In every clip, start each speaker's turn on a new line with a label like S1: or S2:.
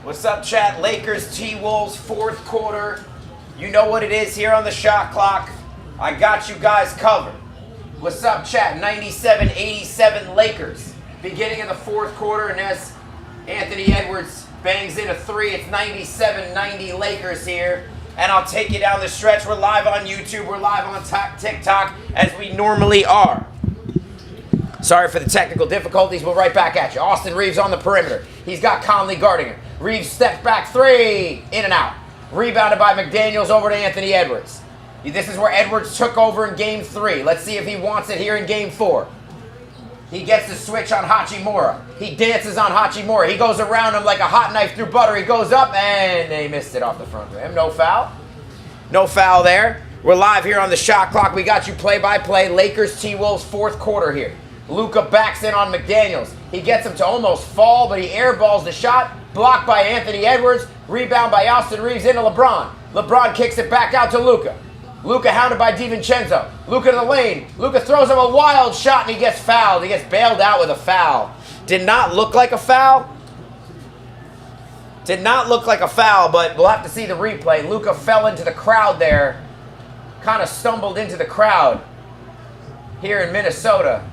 S1: What's up, chat? Lakers, T-Wolves, fourth quarter. You know what it is here on the shot clock. I got you guys covered. What's up, chat? 97-87 Lakers. Beginning of the fourth quarter, and as Anthony Edwards bangs in a three, it's 97-90 Lakers here. And I'll take you down the stretch. We're live on YouTube. We're live on TikTok, as we normally are. Sorry for the technical difficulties. We're right back at you. Austin Reaves on the perimeter. He's got Conley guarding him. Reaves steps back three. In and out. Rebounded by McDaniels over to Anthony Edwards. This is where Edwards took over in game 3. Let's see if he wants it here in game 4. He gets the switch on Hachimura. He dances on Hachimura. He goes around him like a hot knife through butter. He goes up, and they missed it off the front rim. No foul. No foul there. We're live here on the shot clock. We got you play-by-play. Lakers, T-Wolves, fourth quarter here. Luka backs in on McDaniels. He gets him to almost fall, but he airballs the shot. Blocked by Anthony Edwards. Rebound by Austin Reaves into LeBron. LeBron kicks it back out to Luka. Luka hounded by DiVincenzo. Luka to the lane. Luka throws him a wild shot, and he gets fouled. He gets bailed out with a foul. Did not look like a foul. Did not look like a foul, but we'll have to see the replay. Luka fell into the crowd there. Kind of stumbled into the crowd here in Minnesota.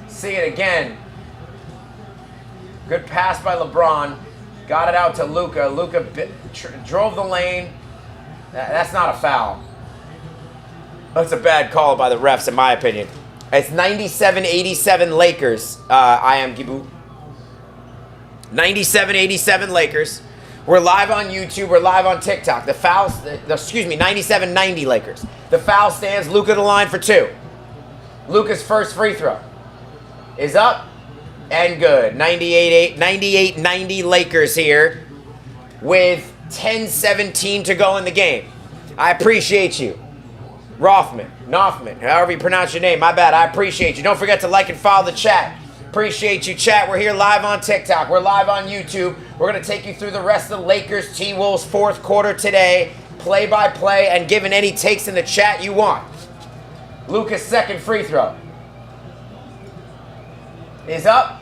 S1: See it again. Good pass by LeBron. Got it out to Luka. Luka drove the lane. That's not a foul. That's a bad call by the refs, in my opinion. It's 97-87 Lakers. I am Gibu. 97-87 Lakers. We're live on YouTube. We're live on TikTok. The fouls, 97-90 Lakers. The foul stands. Luka to the line for 2. Luka's first free throw is up and good. 98-90 Lakers here with 10-17 to go in the game. I appreciate you. Nothman, however you pronounce your name. My bad. I appreciate you. Don't forget to like and follow the chat. Appreciate you, chat. We're here live on TikTok. We're live on YouTube. We're going to take you through the rest of the Lakers T-Wolves fourth quarter today. Play-by-play and giving any takes in the chat you want. Luka's second free throw is up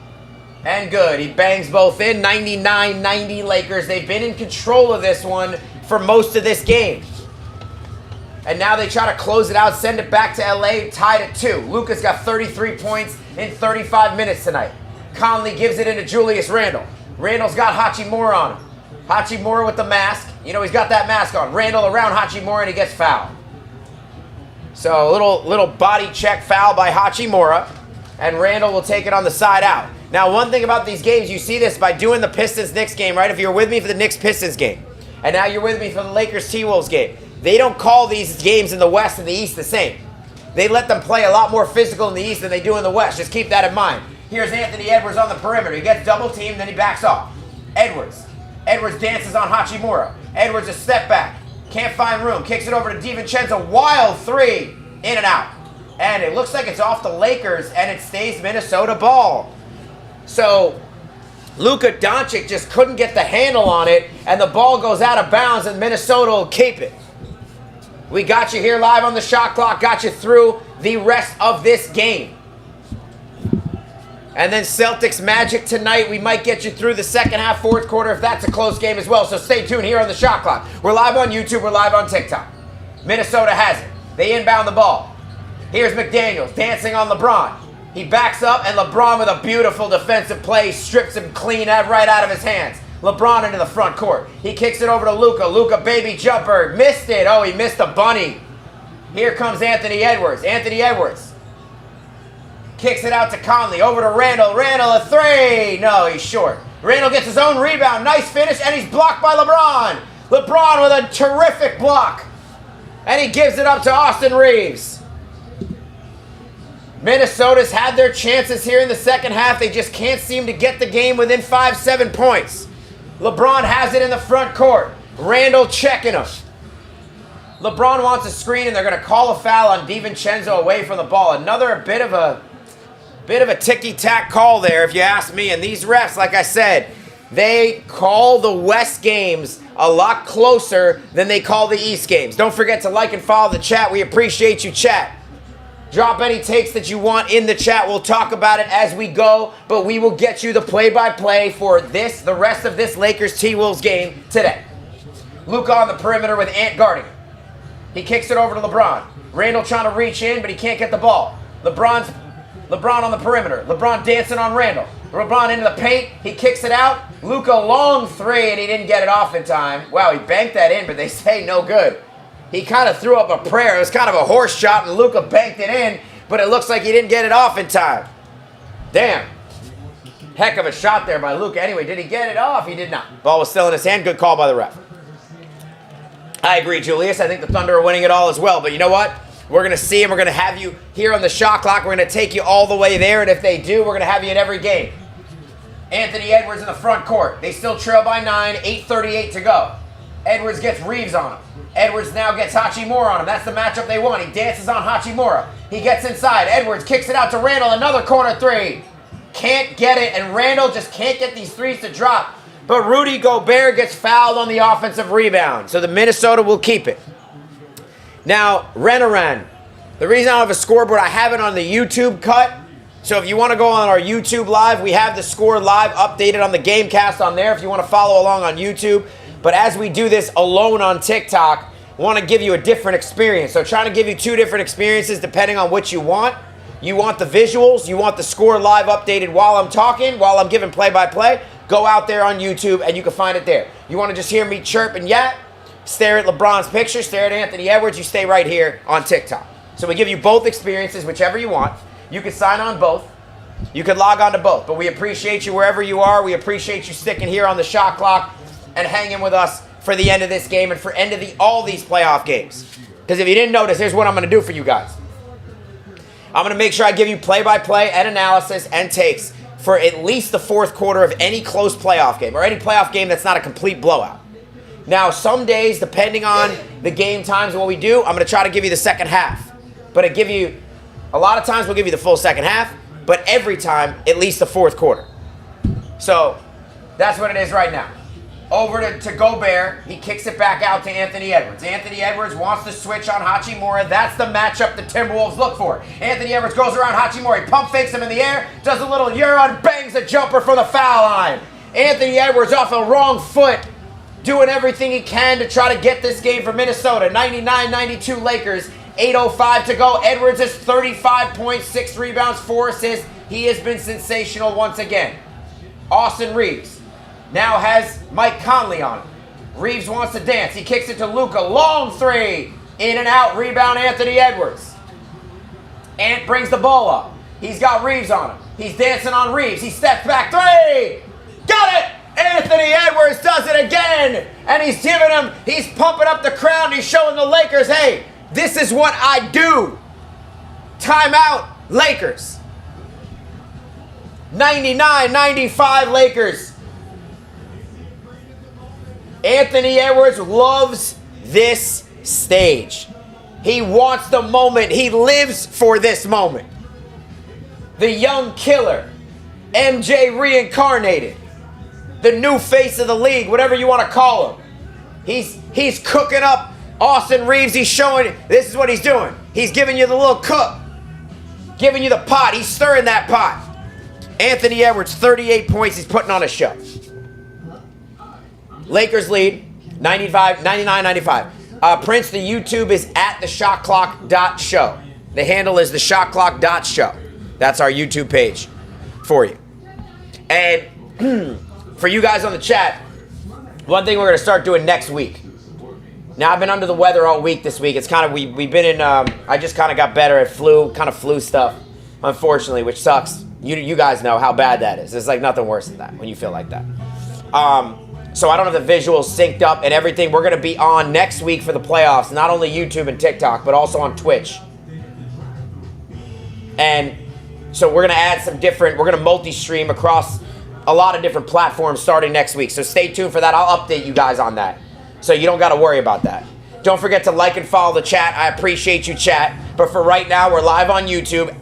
S1: and good. He bangs both in. 99-90 Lakers. They've been in control of this one for most of this game. And now they try to close it out, send it back to LA, tied at 2. Luka's got 33 points in 35 minutes tonight. Conley gives it into Julius Randle. Randle's got Hachimura on him. Hachimura with the mask. You know, he's got that mask on. Randle around Hachimura, and he gets fouled. So a little body check foul by Hachimura. And Randle will take it on the side out. Now, one thing about these games, you see this by doing the Pistons-Knicks game, right? If you're with me for the Knicks-Pistons game, and now you're with me for the Lakers-T-Wolves game, they don't call these games in the West and the East the same. They let them play a lot more physical in the East than they do in the West. Just keep that in mind. Here's Anthony Edwards on the perimeter. He gets double-teamed, then he backs off. Edwards dances on Hachimura. Edwards a step back. Can't find room. Kicks it over to DiVincenzo. Wild three. In and out. And it looks like it's off the Lakers, and it stays Minnesota ball. So Luka Doncic just couldn't get the handle on it, and the ball goes out of bounds, and Minnesota will keep it. We got you here live on the shot clock, got you through the rest of this game. And then Celtics Magic tonight. We might get you through the second half, fourth quarter, if that's a close game as well. So stay tuned here on the shot clock. We're live on YouTube. We're live on TikTok. Minnesota has it. They inbound the ball. Here's McDaniels dancing on LeBron. He backs up, and LeBron with a beautiful defensive play strips him clean right out of his hands. LeBron into the front court. He kicks it over to Luka. Luka, baby jumper. Missed it. Oh, he missed a bunny. Here comes Anthony Edwards. Anthony Edwards kicks it out to Conley. Over to Randle. Randle, a three. No, he's short. Randle gets his own rebound. Nice finish, and he's blocked by LeBron. LeBron with a terrific block. And he gives it up to Austin Reaves. Minnesota's had their chances here in the second half. They just can't seem to get the game within 5-7 points. LeBron has it in the front court. Randle checking him. LeBron wants a screen, and they're going to call a foul on DiVincenzo away from the ball. Another bit of a ticky-tack call there, if you ask me. And these refs, like I said, they call the West games a lot closer than they call the East games. Don't forget to like and follow the chat. We appreciate you, chat. Drop any takes that you want in the chat. We'll talk about it as we go, but we will get you the play-by-play for the rest of this Lakers T-Wolves game today. Luka on the perimeter with Ant guarding. He kicks it over to LeBron. Randall trying to reach in, but he can't get the ball. LeBron on the perimeter. LeBron dancing on Randall. LeBron into the paint. He kicks it out. Luka long three, and he didn't get it off in time. Wow, he banked that in, but they say no good. He kind of threw up a prayer. It was kind of a horse shot, and Luka banked it in, but it looks like he didn't get it off in time. Damn. Heck of a shot there by Luka. Anyway, did he get it off? He did not. Ball was still in his hand. Good call by the ref. I agree, Julius. I think the Thunder are winning it all as well. But you know what? We're going to see, and we're going to have you here on the shot clock. We're going to take you all the way there, and if they do, we're going to have you in every game. Anthony Edwards in the front court. They still trail by 9, 8:38 to go. Edwards gets Reeves on him. Edwards now gets Hachimura on him. That's the matchup they want. He dances on Hachimura. He gets inside. Edwards kicks it out to Randall. Another corner three. Can't get it, and Randall just can't get these threes to drop. But Rudy Gobert gets fouled on the offensive rebound, so the Minnesota will keep it. Now, Renaran. The reason I don't have a scoreboard, I have it on the YouTube cut. So if you want to go on our YouTube live, we have the score live updated on the Gamecast on there if you want to follow along on YouTube. But as we do this alone on TikTok, I want to give you a different experience. So trying to give you two different experiences depending on what you want. You want the visuals, you want the score live updated while I'm talking, while I'm giving play-by-play. Go out there on YouTube and you can find it there. You want to just hear me chirp and yap? Stare at LeBron's picture, stare at Anthony Edwards, you stay right here on TikTok. So we give you both experiences, whichever you want. You can sign on both. You can log on to both. But we appreciate you wherever you are. We appreciate you sticking here on the shot clock and hanging with us for the end of this game and for end of all these playoff games. Because if you didn't notice, here's what I'm going to do for you guys. I'm going to make sure I give you play-by-play and analysis and takes for at least the fourth quarter of any close playoff game or any playoff game that's not a complete blowout. Now, some days, depending on the game times and what we do, I'm going to try to give you the second half. But a lot of times we'll give you the full second half, but every time, at least the fourth quarter. So, that's what it is right now. Over to Gobert. He kicks it back out to Anthony Edwards. Anthony Edwards wants to switch on Hachimura. That's the matchup the Timberwolves look for. Anthony Edwards goes around Hachimura. He pump fakes him in the air, does a little euro and bangs a jumper from the foul line. Anthony Edwards off a wrong foot, doing everything he can to try to get this game for Minnesota. 99-92 Lakers. 8:05 to go. Edwards has 35 points, 6 rebounds, 4 assists. He has been sensational once again. Austin Reeves now has Mike Conley on him. Reeves wants to dance. He kicks it to Luka. Long three. In and out. Rebound Anthony Edwards. Ant brings the ball up. He's got Reeves on him. He's dancing on Reeves. He steps back. Three. Got it. Anthony Edwards does it again. And he's pumping up the crowd. And he's showing the Lakers, hey, this is what I do. Timeout, Lakers. 99-95 Lakers. Anthony Edwards loves this stage. He wants the moment. He lives for this moment. The young killer. MJ reincarnated. The new face of the league, whatever you want to call him. He's cooking up Austin Reeves. He's showing, this is what he's doing. He's giving you the little cook. Giving you the pot. He's stirring that pot. Anthony Edwards, 38 points. He's putting on a show. Lakers lead, 99-95. Prince, the YouTube is at theshotclock.show. The handle is theshotclock.show. That's our YouTube page for you. And for you guys on the chat, one thing we're going to start doing next week. Now, I've been under the weather all week this week. It's kind of, we've been in, I just kind of got better at flu stuff, unfortunately, which sucks. You guys know how bad that is. It's like nothing worse than that when you feel like that. So I don't have the visuals synced up and everything. We're going to be on next week for the playoffs, not only YouTube and TikTok, but also on Twitch. And so we're going to add some different, we're going to multi-stream across a lot of different platforms starting next week. So stay tuned for that. I'll update you guys on that. So you don't got to worry about that. Don't forget to like and follow the chat. I appreciate you, chat. But for right now, we're live on YouTube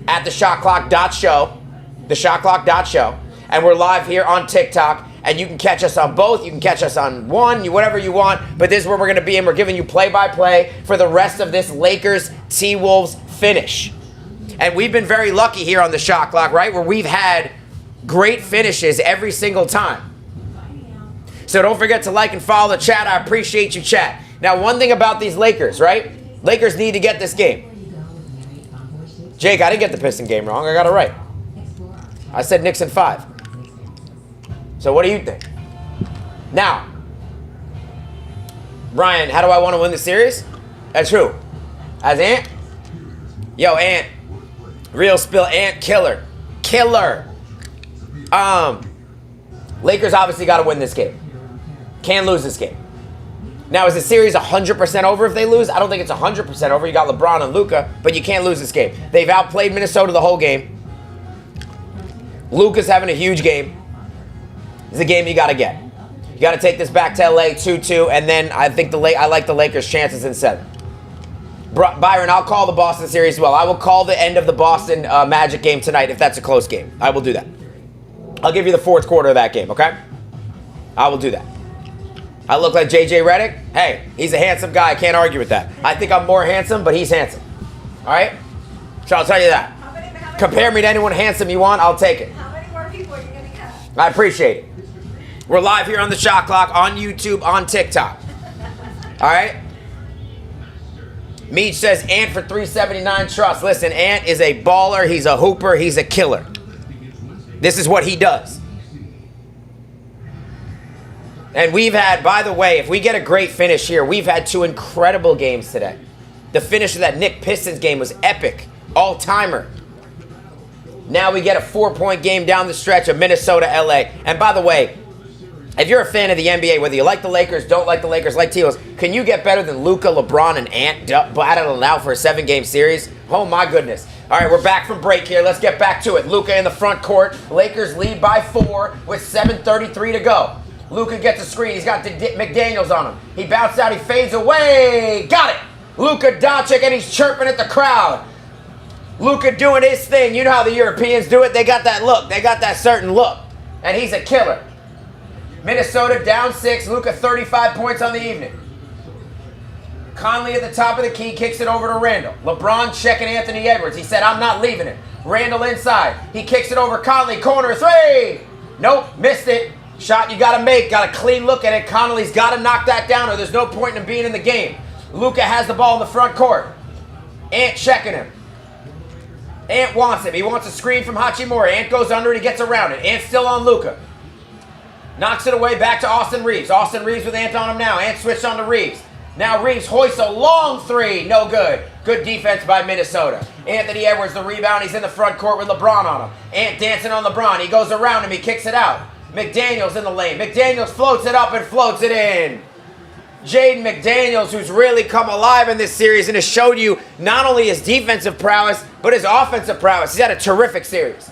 S1: at theshotclock.show. Theshotclock.show. And we're live here on TikTok. And you can catch us on both. You can catch us on one, whatever you want. But this is where we're going to be. And we're giving you play-by-play for the rest of this Lakers T-Wolves finish. And we've been very lucky here on the Shot Clock, right? Where we've had great finishes every single time. So don't forget to like and follow the chat. I appreciate you, chat. Now, one thing about these Lakers, right? Lakers need to get this game. Jake, I didn't get the Piston game wrong. I got it right. I said Knicks in 5. So what do you think? Now, Brian, how do I want to win the series? That's true. As Ant? Yo, Ant. Real spill. Ant killer. Killer. Lakers obviously got to win this game. Can't lose this game. Now, is the series 100% over if they lose? I don't think it's 100% over. You got LeBron and Luka, but you can't lose this game. They've outplayed Minnesota the whole game. Luka's having a huge game. It's a game you got to get. You got to take this back to LA 2-2, and then I think I like the Lakers' chances in 7. Byron, I'll call the Boston series as well. I will call the end of the Boston Magic game tonight if that's a close game. I will do that. I'll give you the 4th quarter of that game, okay? I will do that. I look like JJ Redick? Hey, he's a handsome guy. I can't argue with that. I think I'm more handsome, but he's handsome. All right? So I'll tell you that. Compare me to anyone handsome you want, I'll take it.
S2: How many more people are you going to cut?
S1: I appreciate it. We're live here on the Shot Clock, on YouTube, on TikTok. All right? Meach says, Ant for 379 trust. Listen, Ant is a baller. He's a hooper. He's a killer. This is what he does. And we've had, by the way, if we get a great finish here, we've had 2 incredible games today. The finish of that Knicks Pistons game was epic. All-timer. Now we get a 4-point game down the stretch of Minnesota, LA. And by the way, if you're a fan of the NBA, whether you like the Lakers, don't like the Lakers, like TWOLVES, can you get better than Luka, LeBron, and Ant battling out for a 7-game series? Oh my goodness. All right, we're back from break here. Let's get back to it. Luka in the front court. Lakers lead by 4 with 7:33 to go. Luka gets a screen. He's got McDaniels on him. He bounced out. He fades away. Got it. Luka Doncic, and he's chirping at the crowd. Luka doing his thing. You know how the Europeans do it. They got that look. They got that certain look. And he's a killer. Minnesota down 6. Luka 35 points on the evening. Conley at the top of the key kicks it over to Randall. LeBron checking Anthony Edwards. He said, I'm not leaving it. Randall inside. He kicks it over Conley. Corner 3. Nope. Missed it. Shot you got to make. Got a clean look at it. Conley's got to knock that down or there's no point in him being in the game. Luka has the ball in the front court. Ant checking him. Ant wants him. He wants a screen from Hachimura. Ant goes under and he gets around it. Ant's still on Luka. Knocks it away back to Austin Reeves. Austin Reeves with Ant on him now. Ant switched on to Reeves. Now Reeves hoists a long 3. No good. Good defense by Minnesota. Anthony Edwards, the rebound. He's in the front court with LeBron on him. Ant dancing on LeBron. He goes around him. He kicks it out. McDaniels in the lane. McDaniels floats it up and floats it in. Jaden McDaniels, who's really come alive in this series and has showed you not only his defensive prowess, but his offensive prowess. He's had a terrific series.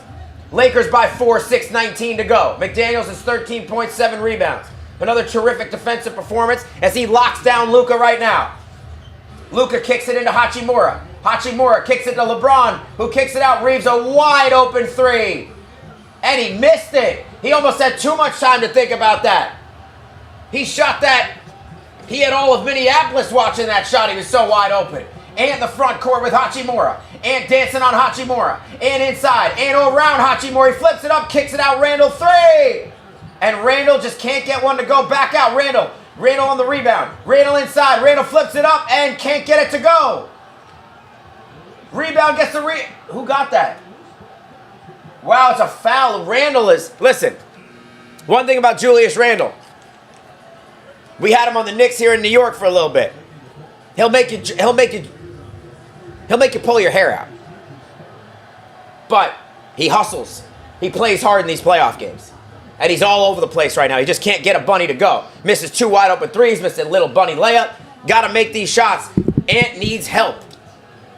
S1: Lakers by 4, 6:19 to go. McDaniels is 13.7 rebounds. Another terrific defensive performance as he locks down Luka right now. Luka kicks it into Hachimura. Hachimura kicks it to LeBron, who kicks it out. Reeves a wide open 3. And he missed it. He almost had too much time to think about that. He shot that. He had all of Minneapolis watching that shot. He was so wide open. And the front court with Hachimura. And dancing on Hachimura. And inside. And around Hachimura. He flips it up, kicks it out. Randall 3. And Randall just can't get one to go back out. Randall on the rebound. Randall inside. Randall flips it up and can't get it to go. Rebound gets the Who got that? Wow, it's a foul. Randall is... Listen, one thing about Julius Randall. We had him on the Knicks here in New York for a little bit. He'll make you pull your hair out. But he hustles. He plays hard in these playoff games. And he's all over the place right now. He just can't get a bunny to go. Misses 2 wide open 3s. Missed a little bunny layup. Got to make these shots. Ant needs help.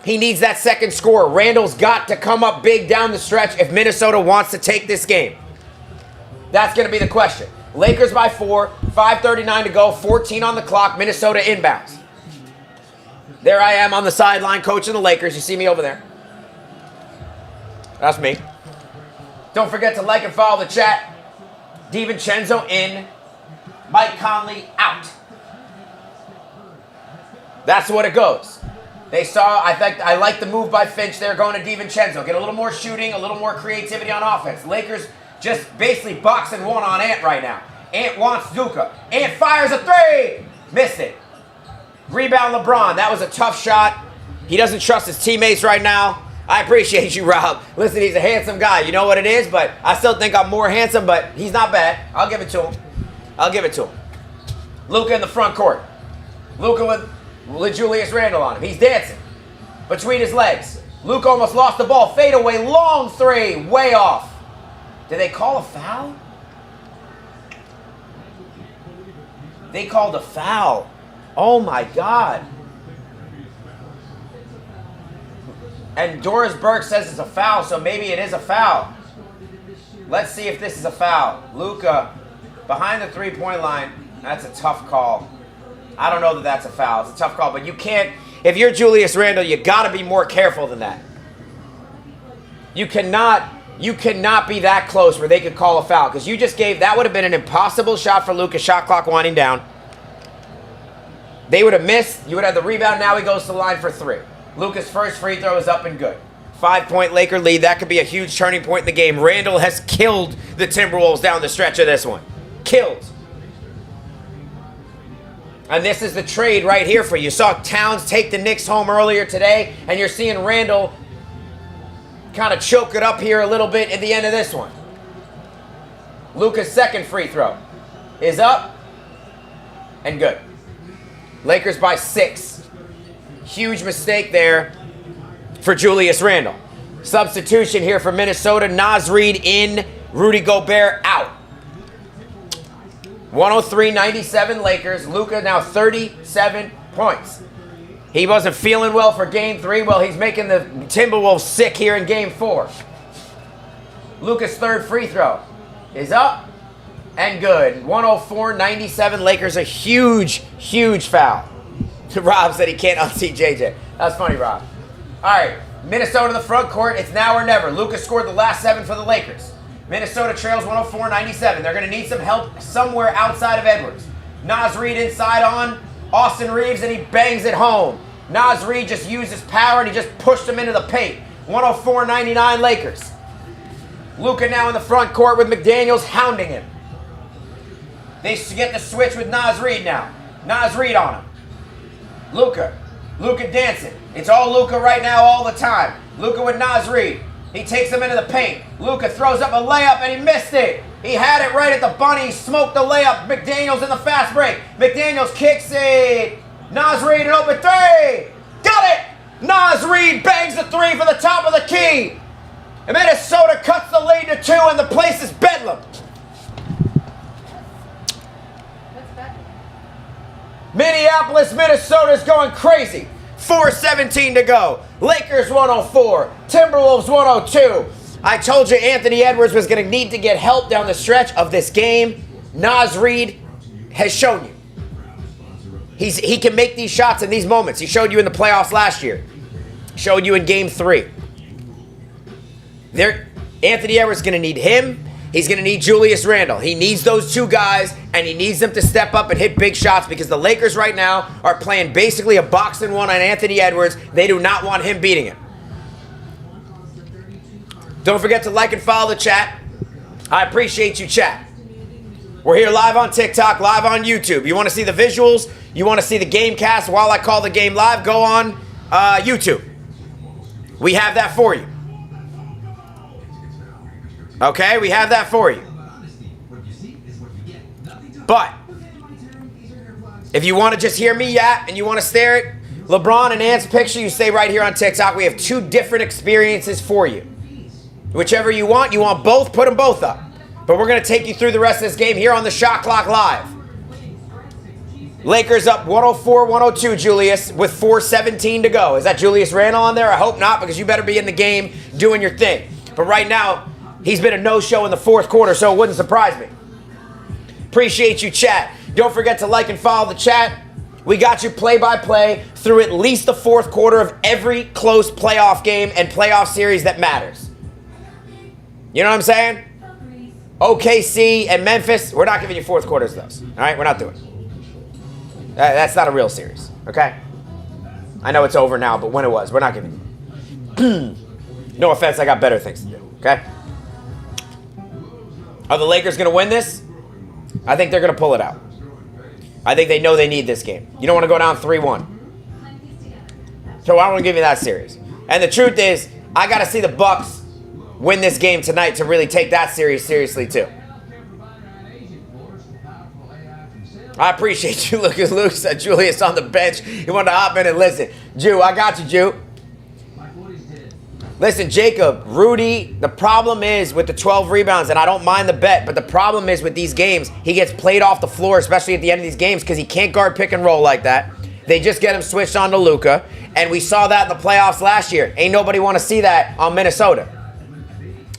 S1: He needs that second score. Randall's got to come up big down the stretch if Minnesota wants to take this game. That's going to be the question. Lakers by 4, 5:39 to go, 14 on the clock, Minnesota inbounds. There I am on the sideline coaching the Lakers. You see me over there. That's me. Don't forget to like and follow the chat. DiVincenzo in. Mike Conley out. That's what it goes. They saw, I like the move by Finch there going to DiVincenzo. Get a little more shooting, a little more creativity on offense. Lakers just basically boxing one on Ant right now. Ant wants Luka. Ant fires a three. Missed it. Rebound LeBron. That was a tough shot. He doesn't trust his teammates right now. I appreciate you, Rob. Listen, he's a handsome guy. You know what it is, but I still think I'm more handsome, but he's not bad. I'll give it to him. I'll give it to him. Luka in the front court. Luka with Julius Randle on him. He's dancing between his legs. Luka almost lost the ball. Fade away, long three, way off. Did they call a foul? They called a foul. Oh my God. And Doris Burke says it's a foul, so maybe it is a foul. Let's see if this is a foul. Luka behind the three-point line. That's a tough call. I don't know that that's a foul. It's a tough call, but you can't, if you're Julius Randle, you got to be more careful than that. You cannot be that close where they could call a foul, because you just gave, that would have been an impossible shot for Luka, shot clock winding down. They would have missed. You would have the rebound. Now he goes to the line for three. Luka's first free throw is up and good. 5-point Laker lead. That could be a huge turning point in the game. Randle has killed the Timberwolves down the stretch of this one. Killed. And this is the trade right here for you. You saw Towns take the Knicks home earlier today, and you're seeing Randle kind of choke it up here a little bit at the end of this one. Luka's second free throw is up and good. Lakers by 6. Huge mistake there for Julius Randle. Substitution here for Minnesota. Naz Reid in, Rudy Gobert out. 103-97 Lakers. Luka now 37 points. He wasn't feeling well for game 3. Well, he's making the Timberwolves sick here in game 4. Luka's third free throw is up and good. 104-97 Lakers. A huge, huge foul. Rob said he can't unseat JJ. That's funny, Rob. All right, Minnesota in the front court. It's now or never. Luka scored the last 7 for the Lakers. Minnesota trails 104-97. They're going to need some help somewhere outside of Edwards. Naz Reid inside on Austin Reeves, and he bangs it home. Naz Reid just used his power, and he just pushed him into the paint. 104-99 Lakers. Luka now in the front court with McDaniels hounding him. They get the switch with Naz Reid now. Naz Reid on him. Luka dancing. It's all Luka right now all the time. Luka with Naz Reid. He takes him into the paint. Luka throws up a layup and he missed it. He had it right at the bunny. He smoked the layup. McDaniels in the fast break. McDaniels kicks it. Naz Reid an open three. Got it. Naz Reid bangs the three for the top of the key. And Minnesota cuts the lead to 2 and the place is bedlam. Minneapolis, Minnesota is going crazy. 4:17 to go. Lakers 104. Timberwolves 102. I told you Anthony Edwards was going to need to get help down the stretch of this game. Naz Reid has shown you. He can make these shots in these moments. He showed you in the playoffs last year. Showed you in game 3. Anthony Edwards is going to need him. He's going to need Julius Randle. He needs those 2 guys, and he needs them to step up and hit big shots because the Lakers right now are playing basically a boxing one on Anthony Edwards. They do not want him beating him. Don't forget to like and follow the chat. I appreciate you, chat. We're here live on TikTok, live on YouTube. You want to see the visuals? You want to see the game cast while I call the game live? Go on YouTube. We have that for you. Okay, we have that for you. But if you want to just hear me yap and you want to stare at LeBron and Ant's picture, you stay right here on TikTok. We have 2 different experiences for you. Whichever you want both, put them both up. But we're going to take you through the rest of this game here on the Shot Clock Live. Lakers up 104-102, Julius, with 4:17 to go. Is that Julius Randle on there? I hope not, because you better be in the game doing your thing. But right now, he's been a no-show in the 4th quarter, so it wouldn't surprise me. Appreciate you, chat. Don't forget to like and follow the chat. We got you play-by-play through at least the 4th quarter of every close playoff game and playoff series that matters. You know what I'm saying? OKC and Memphis, we're not giving you 4th quarters of those. All right, we're not doing it. That's not a real series, okay? I know it's over now, but when it was, we're not giving you. No offense, I got better things to do, okay? Are the Lakers going to win this? I think they're going to pull it out. I think they know they need this game. You don't want to go down 3-1. So I don't want to give you that series. And the truth is, I got to see the Bucks win this game tonight to really take that series seriously too. I appreciate you, Lucas. Luke said Julius on the bench. He wanted to hop in and listen. Jew, I got you, Jew. Listen, Jacob, Rudy, the problem is with the 12 rebounds, and I don't mind the bet, but the problem is with these games, he gets played off the floor, especially at the end of these games, because he can't guard pick and roll like that. They just get him switched on to Luka, and we saw that in the playoffs last year. Ain't nobody want to see that on Minnesota.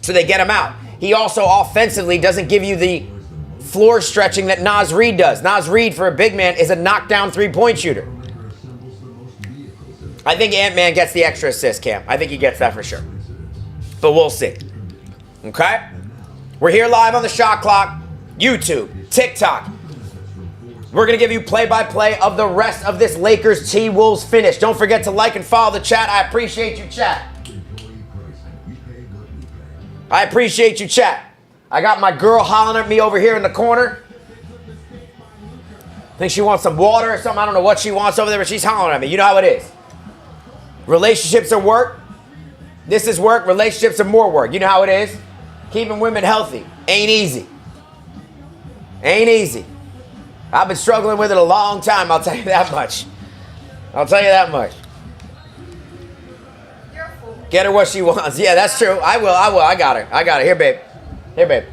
S1: So they get him out. He also offensively doesn't give you the floor stretching that Naz Reid does. Naz Reid, for a big man, is a knockdown three-point shooter. I think Ant-Man gets the extra assist, Cam. I think he gets that for sure. But we'll see. Okay? We're here live on the Shot Clock, YouTube, TikTok. We're going to give you play-by-play of the rest of this Lakers T-Wolves finish. Don't forget to like and follow the chat. I appreciate you, chat. I appreciate you, chat. I got my girl hollering at me over here in the corner. I think she wants some water or something. I don't know what she wants over there, but she's hollering at me. You know how it is. Relationships are work. This is work. Relationships are more work. You know how it is. Keeping women healthy ain't easy. Ain't easy. I've been struggling with it a long time, I'll tell you that much. I'll tell you that much.
S2: You're a fool.
S1: Get her what she wants. Yeah, that's true. I will. I got her. Here, babe. Here, babe.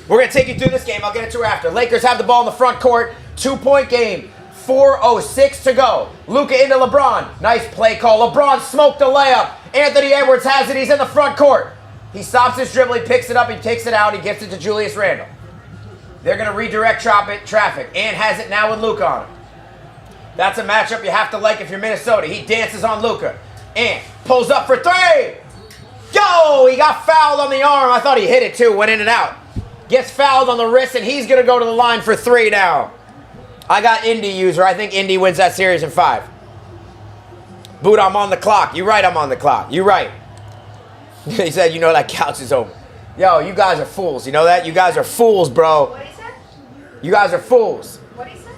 S1: We're going to take you through this game. I'll get it to her after. Lakers have the ball in the front court. 2-point game. 4:06 to go. Luka into LeBron. Nice play call. LeBron smoked the layup. Anthony Edwards has it. He's in the front court. He stops his dribble. He picks it up. He takes it out. He gives it to Julius Randle. They're going to redirect traffic. Ant has it now with Luka on him. That's a matchup you have to like if you're Minnesota. He dances on Luka. Ant pulls up for three. Yo! He got fouled on the arm. I thought he hit it too. Went in and out. Gets fouled on the wrist, and he's going to go to the line for three now. I got Indy user. I think Indy wins that series in 5. Boot, I'm on the clock. You're right, I'm on the clock. You're right. He said, you know that couch is open. Yo, you guys are fools. You know that? You guys are fools, bro.
S2: What he said?
S1: You guys are fools.
S2: What he said?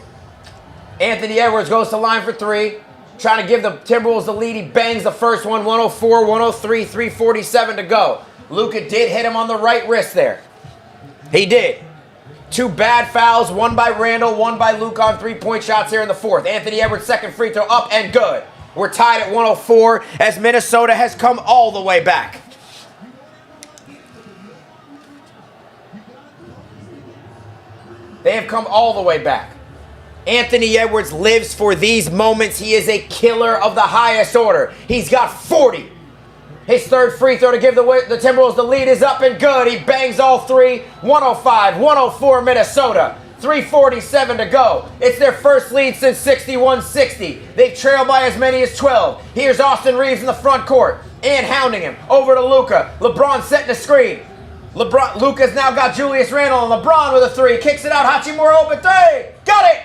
S1: Anthony Edwards goes to line for 3. Trying to give the Timberwolves the lead. He bangs the first one. 104, 103, 3:47 to go. Luka did hit him on the right wrist there. He did. 2 bad fouls, one by Randall, one by Luka on 3-point shots here in the 4th. Anthony Edwards' second free throw up and good. We're tied at 104 as Minnesota has come all the way back. They have come all the way back. Anthony Edwards lives for these moments. He is a killer of the highest order. He's got 40. His third free throw to give the Timberwolves the lead is up and good. He bangs all 3. 105-104 Minnesota. 3:47 to go. It's their first lead since 61-60. They've trailed by as many as 12. Here's Austin Reeves in the front court. And hounding him. Over to Luka. LeBron setting a screen. Luka's now got Julius Randle and LeBron with a 3. Kicks it out. Hachimura open 3. Got it!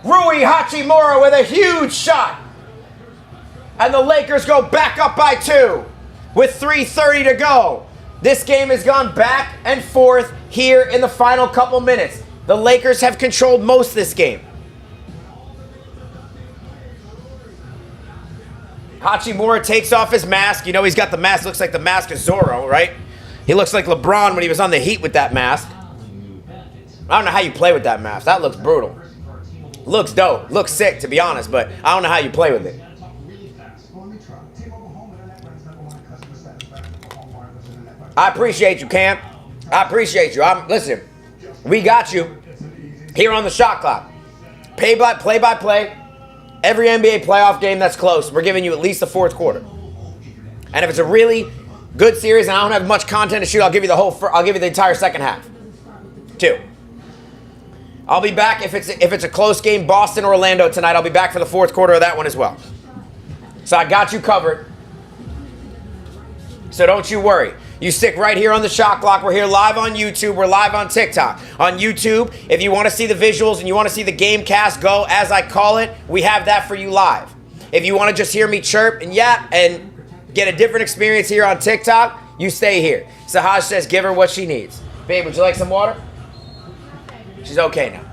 S1: Rui Hachimura with a huge shot. And the Lakers go back up by 2 with 3:30 to go. This game has gone back and forth here in the final couple minutes. The Lakers have controlled most of this game. Hachimura takes off his mask. You know he's got the mask. Looks like the mask of Zorro, right? He looks like LeBron when he was on the Heat with that mask. I don't know how you play with that mask. That looks brutal. Looks dope. Looks sick, to be honest, but I don't know how you play with it. I appreciate you, Cam. I appreciate you. Listen, we got you here on the Shot Clock. Play-by-play. Every NBA playoff game that's close, we're giving you at least the 4th quarter. And if it's a really good series and I don't have much content to shoot, I'll give you the entire second half. 2. I'll be back if it's a close game, Boston or Orlando tonight. I'll be back for the 4th quarter of that one as well. So I got you covered. So don't you worry. You stick right here on the Shot Clock. We're here live on YouTube. We're live on TikTok. On YouTube, if you want to see the visuals and you want to see the game cast go as I call it, we have that for you live. If you want to just hear me chirp and yap and get a different experience here on TikTok, you stay here. Sahaj says give her what she needs. Babe, would you like some water? She's okay now.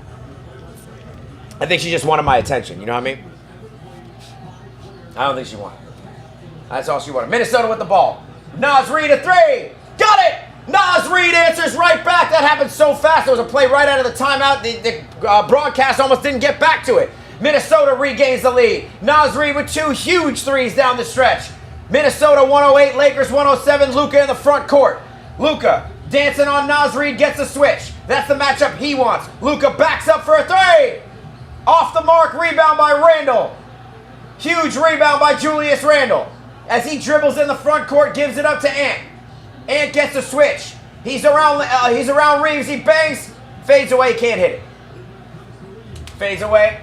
S1: I think she just wanted my attention, you know what I mean? I don't think she wanted. That's all she wanted. Minnesota with the ball. Naz Reid a three. Got it! Naz Reid answers right back. That happened so fast. There was a play right out of the timeout. The broadcast almost didn't get back to it. Minnesota regains the lead. Naz Reid with 2 huge threes down the stretch. Minnesota 108, Lakers 107. Luka in the front court. Luka dancing on Naz Reid, gets a switch. That's the matchup he wants. Luka backs up for a three. Off the mark, rebound by Randle. Huge rebound by Julius Randle. As he dribbles in the front court, gives it up to Ant. Ant gets a switch. He's around Reeves. He bangs, fades away, can't hit it. Fades away.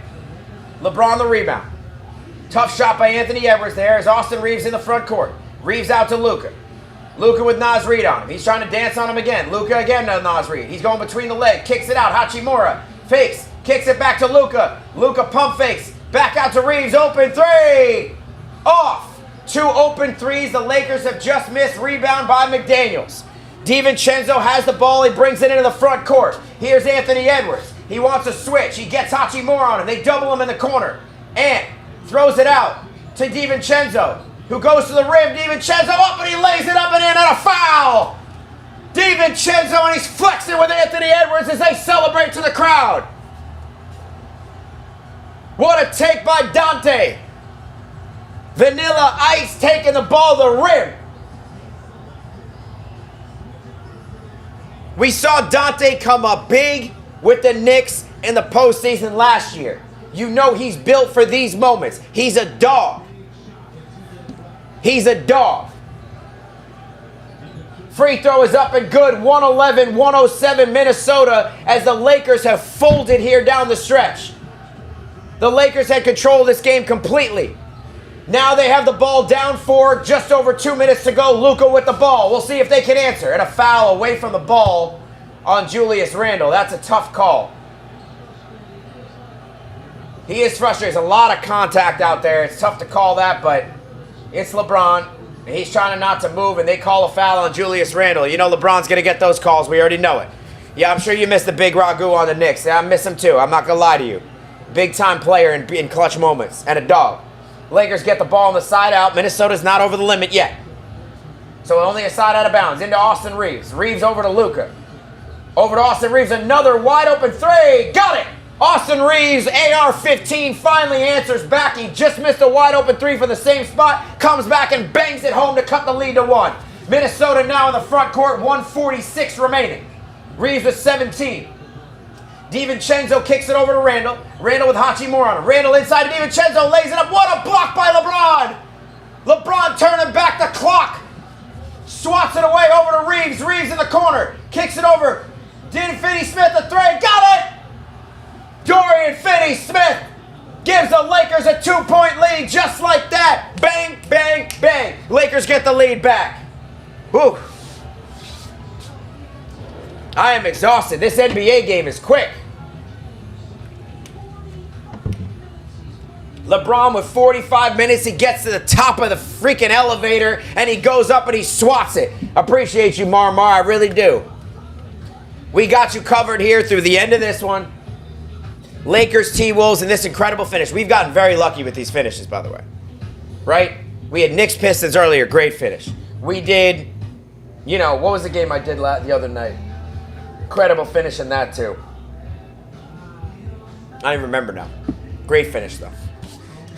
S1: LeBron the rebound. Tough shot by Anthony Edwards there as Austin Reeves in the front court. Reeves out to Luka. Luka with Naz Reid on him. He's trying to dance on him again. Luka again to Naz Reid. He's going between the legs. Kicks it out. Hachimura fakes. Kicks it back to Luka. Luka pump fakes. Back out to Reeves. Open three. Off. 2 open threes. The Lakers have just missed. Rebound by McDaniels. DiVincenzo has the ball. He brings it into the front court. Here's Anthony Edwards. He wants a switch. He gets Hachimura on him. They double him in the corner. Ant throws it out to DiVincenzo, who goes to the rim. DiVincenzo up and he lays it up and in on a foul. DiVincenzo, and he's flexing with Anthony Edwards as they celebrate to the crowd. What a take by Dante. Vanilla Ice taking the ball to the rim. We saw Dante come up big with the Knicks in the postseason last year. You know he's built for these moments. He's a dog. He's a dog. Free throw is up and good. 111-107 Minnesota as the Lakers have folded here down the stretch. The Lakers had control of this game completely. Now they have the ball down 4, just over 2 minutes to go. Luka with the ball. We'll see if they can answer. And a foul away from the ball on Julius Randle. That's a tough call. He is frustrated. There's a lot of contact out there. It's tough to call that, but it's LeBron. And he's trying not to move, and they call a foul on Julius Randle. You know LeBron's going to get those calls. We already know it. Yeah, I'm sure you missed the big Ragu on the Knicks. I miss him too. I'm not going to lie to you. Big-time player in clutch moments, and a dog. Lakers get the ball on the side out. Minnesota's not over the limit yet. So only a side out of bounds. Into Austin Reeves. Reeves over to Luka. Over to Austin Reeves. Another wide open three. Got it! Austin Reeves, AR-15, finally answers back. He just missed a wide open three from the same spot. Comes back and bangs it home to cut the lead to 1. Minnesota now in the front court. 1:46 remaining. Reeves with 17. DiVincenzo kicks it over to Randle. Randle with Hachimura on him. Randle inside to DiVincenzo, lays it up. What a block by LeBron! LeBron turning back the clock. Swats it away over to Reeves. Reeves in the corner. Kicks it over. Finney-Smith the three. Got it! Dorian Finney-Smith gives the Lakers a 2-point lead just like that. Bang, bang, bang. Lakers get the lead back. Whew. I am exhausted. This NBA game is quick. LeBron with 45 minutes. He gets to the top of the freaking elevator and he goes up and he swats it. Appreciate you, Marmar. I really do. We got you covered here through the end of this one. Lakers, T-Wolves, and this incredible finish. We've gotten very lucky with these finishes, by the way. Right? We had Knicks Pistons earlier. Great finish. We did, you know, what was the game I did the other night? Incredible finish in that, too. I don't even remember now. Great finish, though.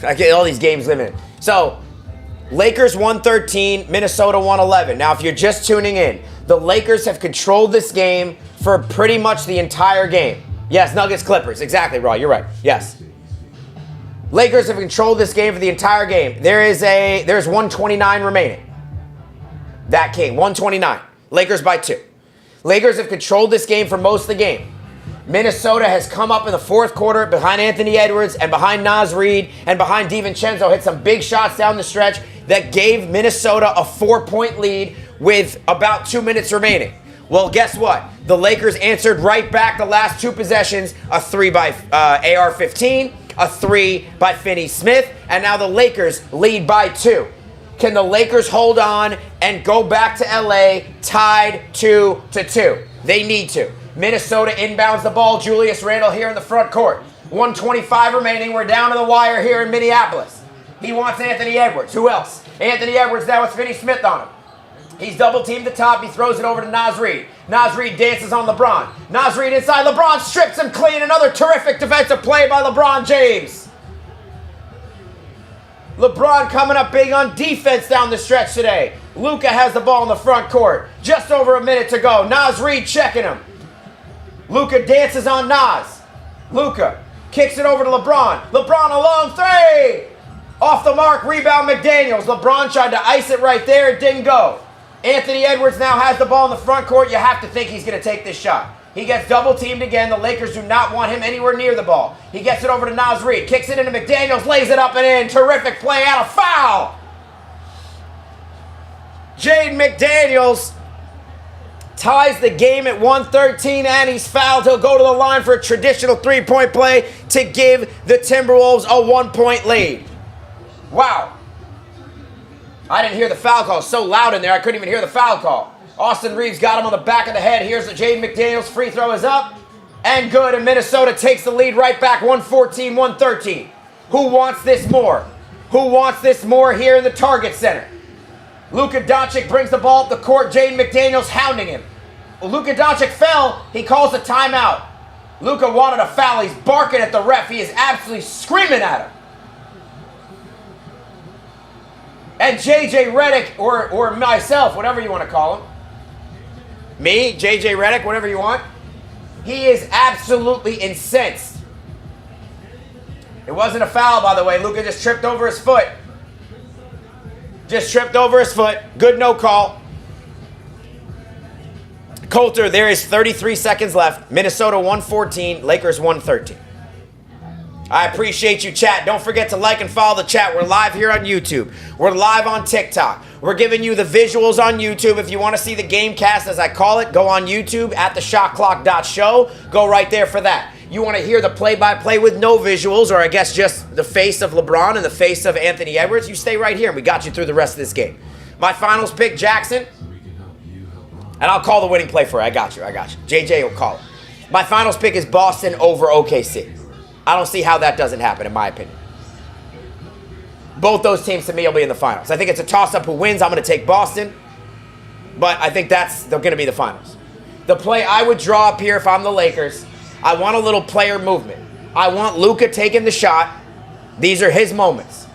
S1: I get all these games living in. So, Lakers 113, Minnesota 111. Now, if you're just tuning in, the Lakers have controlled this game for pretty much the entire game. Yes, Nuggets, Clippers. Exactly, Raw. You're right. Yes. Lakers have controlled this game for the entire game. There's 129 remaining. That game, 129. Lakers by 2. Lakers have controlled this game for most of the game. Minnesota has come up in the fourth quarter behind Anthony Edwards and behind Naz Reid and behind DiVincenzo. Hit some big shots down the stretch that gave Minnesota a 4-point lead with about 2 minutes remaining. Well, guess what? The Lakers answered right back the last 2 possessions, a 3 by AR-15 A 3 by Finney-Smith. And now the Lakers lead by 2. Can the Lakers hold on and go back to LA tied 2-2? They need to. Minnesota inbounds the ball. Julius Randle here in the front court. 1:25 remaining. We're down to the wire here in Minneapolis. He wants Anthony Edwards. Who else? Anthony Edwards now with Finney-Smith on him. He's double-teamed the top. He throws it over to Naz Reid. Naz Reid dances on LeBron. Naz Reid inside. LeBron strips him clean. Another terrific defensive play by LeBron James. LeBron coming up big on defense down the stretch today. Luka has the ball in the front court. Just over a minute to go. Naz Reid checking him. Luka dances on Naz. Luka kicks it over to LeBron. LeBron a long 3. Off the mark, rebound McDaniels. LeBron tried to ice it right there. It didn't go. Anthony Edwards now has the ball in the front court. You have to think he's going to take this shot. He gets double-teamed again. The Lakers do not want him anywhere near the ball. He gets it over to Naz Reid. Kicks it into McDaniels. Lays it up and in. Terrific play out. A foul. Jaden McDaniels ties the game at 113, and he's fouled. He'll go to the line for a traditional three-point play to give the Timberwolves a 1-point lead. Wow. I didn't hear the foul call. So loud in there, I couldn't even hear the foul call. Austin Reeves got him on the back of the head. Here's the Jaden McDaniels. Free throw is up and good, and Minnesota takes the lead right back, 114-113. Who wants this more? Who wants this more here in the Target Center? Luka Doncic brings the ball up the court. Jaden McDaniels hounding him. Luka Doncic fell. He calls a timeout. Luka wanted a foul. He's barking at the ref. He is absolutely screaming at him. And JJ Redick, or myself, whatever you want to call him. Me, JJ Redick, whatever you want. He is absolutely incensed. It wasn't a foul, by the way. Luka just tripped over his foot. Just tripped over his foot. Good no call. Coulter, there is 33 seconds left. Minnesota 114, Lakers 113. I appreciate you, chat. Don't forget to like and follow the chat. We're live here on YouTube. We're live on TikTok. We're giving you the visuals on YouTube. If you want to see the game cast, as I call it, go on YouTube at theshotclock.show. Go right there for that. You want to hear the play-by-play with no visuals, or I guess just the face of LeBron and the face of Anthony Edwards, you stay right here, and we got you through the rest of this game. My finals pick, Jackson. And I'll call the winning play for you. I got you. JJ will call it. My finals pick is Boston over OKC. I don't see how that doesn't happen, in my opinion. Both those teams, to me, will be in the finals. I think it's a toss-up who wins. I'm going to take Boston. But I think they're going to be the finals. The play I would draw up here if I'm the Lakers, I want a little player movement. I want Luka taking the shot. These are his moments.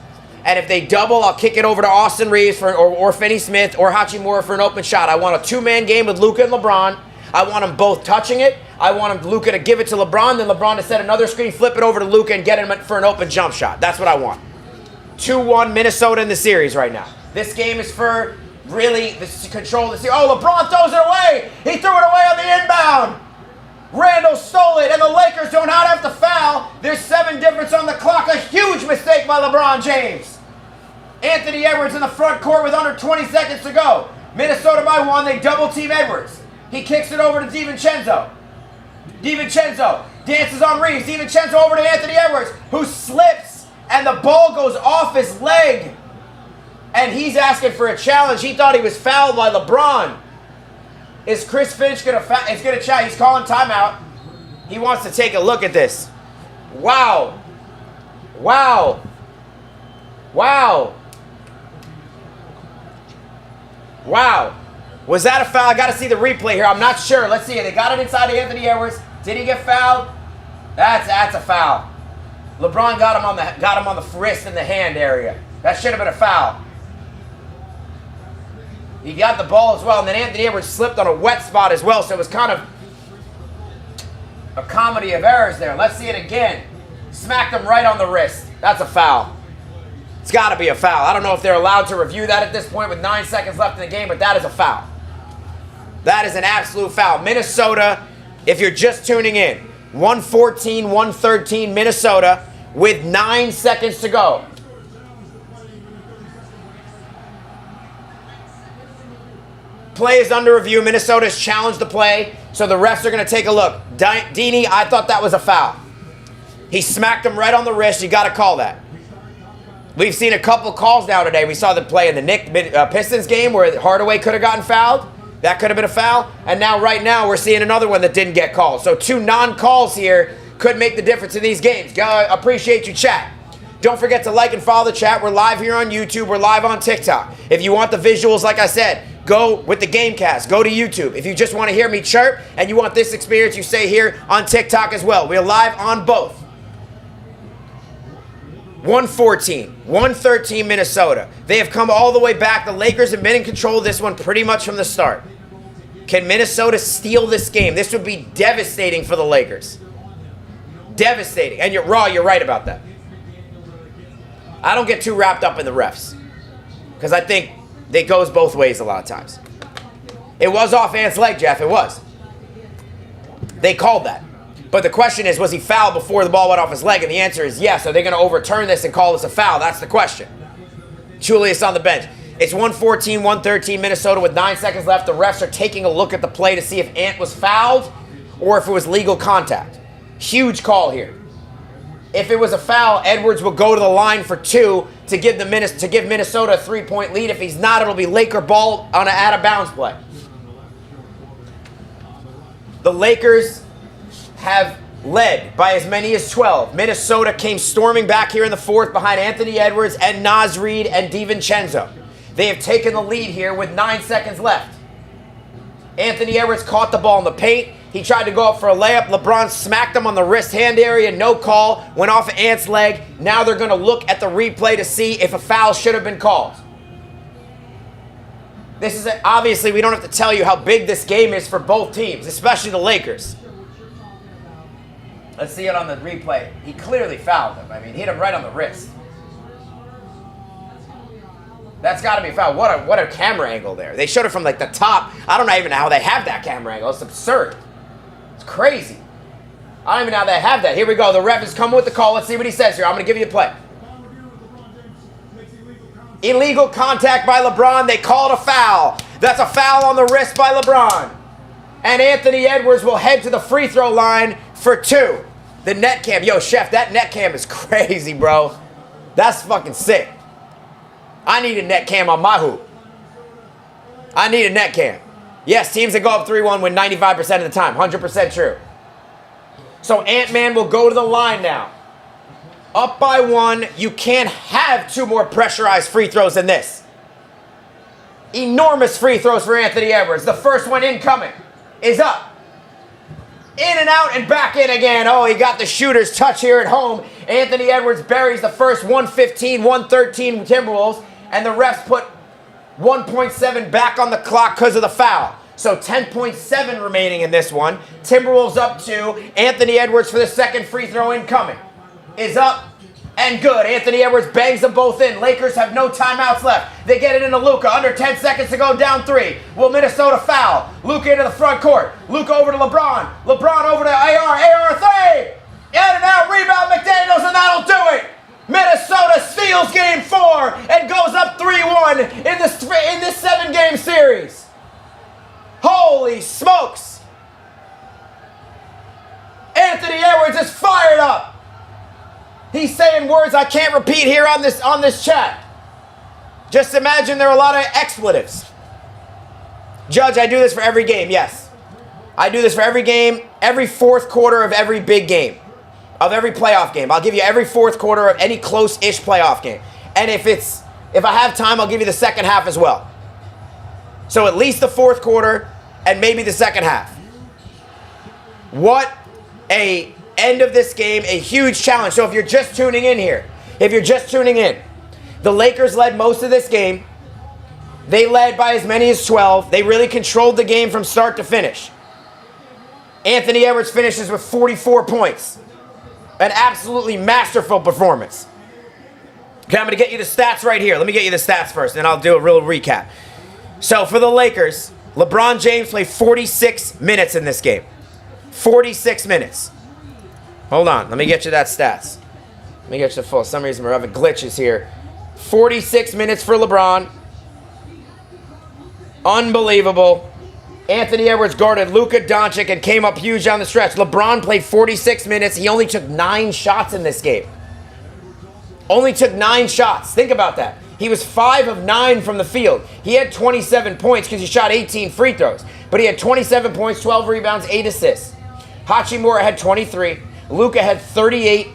S1: And if they double, I'll kick it over to Austin Reeves or Finney-Smith or Hachimura for an open shot. I want a two-man game with Luka and LeBron. I want them both touching it. I want Luka to give it to LeBron, then LeBron to set another screen, flip it over to Luka, and get him for an open jump shot. That's what I want. 2-1 Minnesota in the series right now. This game is for really the control of the series. Oh, LeBron throws it away. He threw it away on the inbound. Randall stole it, and the Lakers do not have to foul. There's 7 difference on the clock. A huge mistake by LeBron James. Anthony Edwards in the front court with under 20 seconds to go. Minnesota by 1. They double team Edwards. He kicks it over to DiVincenzo. DiVincenzo dances on Reeves. DiVincenzo over to Anthony Edwards, who slips, and the ball goes off his leg. And he's asking for a challenge. He thought he was fouled by LeBron. Is Chris Finch going to chat? He's calling timeout. He wants to take a look at this. Wow. Wow. Wow. Wow. Was that a foul? I got to see the replay here. I'm not sure. Let's see. They got it inside of Anthony Edwards. Did he get fouled? That's a foul. LeBron got him on the wrist and the hand area. That should have been a foul. He got the ball as well, and then Anthony Edwards slipped on a wet spot as well, so it was kind of a comedy of errors there. Let's see it again. Smacked him right on the wrist. That's a foul. It's got to be a foul. I don't know if they're allowed to review that at this point with 9 seconds left in the game, but that is a foul. That is an absolute foul. Minnesota, if you're just tuning in, 114-113 Minnesota with 9 seconds to go. Play is under review. Minnesota's challenged the play, so the refs are going to take a look. Dini, I thought that was a foul. He smacked him right on the wrist. You got to call that. We've seen a couple calls now today. We saw the play in the Pistons game where Hardaway could have gotten fouled. That could have been a foul. And now, right now, we're seeing another one that didn't get called. So 2 non-calls here could make the difference in these games. Appreciate you, chat. Don't forget to like and follow the chat. We're live here on YouTube. We're live on TikTok. If you want the visuals, like I said, go with the Gamecast. Go to YouTube. If you just want to hear me chirp and you want this experience, you stay here on TikTok as well. We're live on both. 114, 113 Minnesota. They have come all the way back. The Lakers have been in control of this one pretty much from the start. Can Minnesota steal this game? This would be devastating for the Lakers. Devastating. And you're right about that. I don't get too wrapped up in the refs because I think it goes both ways a lot of times. It was off Ant's leg, Jeff. It was. They called that. But the question is, was he fouled before the ball went off his leg? And the answer is yes. Are they going to overturn this and call this a foul? That's the question. Julius on the bench. It's 114, 113 Minnesota with 9 seconds left. The refs are taking a look at the play to see if Ant was fouled or if it was legal contact. Huge call here. If it was a foul, Edwards will go to the line for 2 to give Minnesota a 3-point lead. If he's not, it'll be Laker ball on an out-of-bounds play. The Lakers have led by as many as 12. Minnesota came storming back here in the fourth behind Anthony Edwards and Naz Reid and DiVincenzo. They have taken the lead here with 9 seconds left. Anthony Edwards caught the ball in the paint. He tried to go up for a layup. LeBron smacked him on the wrist hand area. No call. Went off of Ant's leg. Now they're going to look at the replay to see if a foul should have been called. This is obviously, we don't have to tell you how big this game is for both teams, especially the Lakers. Let's see it on the replay. He clearly fouled him. I mean, hit him right on the wrist. That's got to be a foul. What a camera angle there. They showed it from like the top. I don't even know how they have that camera angle. It's absurd. It's crazy. I don't even know how they have that. Here we go. The ref is coming with the call. Let's see what he says here. I'm going to give you a play. Illegal contact by LeBron. They called a foul. That's a foul on the wrist by LeBron. And Anthony Edwards will head to the free throw line for 2. The net cam. Yo, Chef, that net cam is crazy, bro. That's fucking sick. I need a net cam on my hoop. I need a net cam. Yes, teams that go up 3-1 win 95% of the time. 100% true. So Ant-Man will go to the line now. Up by 1. You can't have 2 more pressurized free throws than this. Enormous free throws for Anthony Edwards. The first one incoming is up. In and out and back in again. Oh, he got the shooter's touch here at home. Anthony Edwards buries the first 115, 113 Timberwolves. And the refs put 1.7 back on the clock because of the foul. So 10.7 remaining in this one. Timberwolves up 2. Anthony Edwards for the second free throw incoming. Is up and good. Anthony Edwards bangs them both in. Lakers have no timeouts left. They get it into Luka. Under 10 seconds to go, down 3. Will Minnesota foul? Luka into the front court. Luka over to LeBron. LeBron over to AR. AR 3. In and out. Rebound McDaniels, and that'll do it. Minnesota steals game 4 and goes up 3-1 in this 7-game series. Holy smokes. Anthony Edwards is fired up. He's saying words I can't repeat here on this chat. Just imagine there are a lot of expletives. Judge, I do this for every game. Yes. I do this for every game, every fourth quarter of every big game. Of every playoff game. I'll give you every fourth quarter of any close-ish playoff game. And if I have time, I'll give you the second half as well. So at least the fourth quarter and maybe the second half. What a end of this game, a huge challenge. So if you're just tuning in here, the Lakers led most of this game. They led by as many as 12. They really controlled the game from start to finish. Anthony Edwards finishes with 44 points. An absolutely masterful performance. Okay, I'm going to get you the stats right here. Let me get you the stats first, and I'll do a real recap. So for the Lakers, LeBron James played 46 minutes in this game. 46 minutes. Hold on. Let me get you that stats. Let me get you the full. For some reason we're having glitches here. 46 minutes for LeBron. Unbelievable. Anthony Edwards guarded Luka, Doncic, and came up huge down the stretch. LeBron played 46 minutes. He only took 9 shots in this game. Only took 9 shots. Think about that. He was 5 of 9 from the field. He had 27 points because he shot 18 free throws. But he had 27 points, 12 rebounds, 8 assists. Hachimura had 23. Luka had 38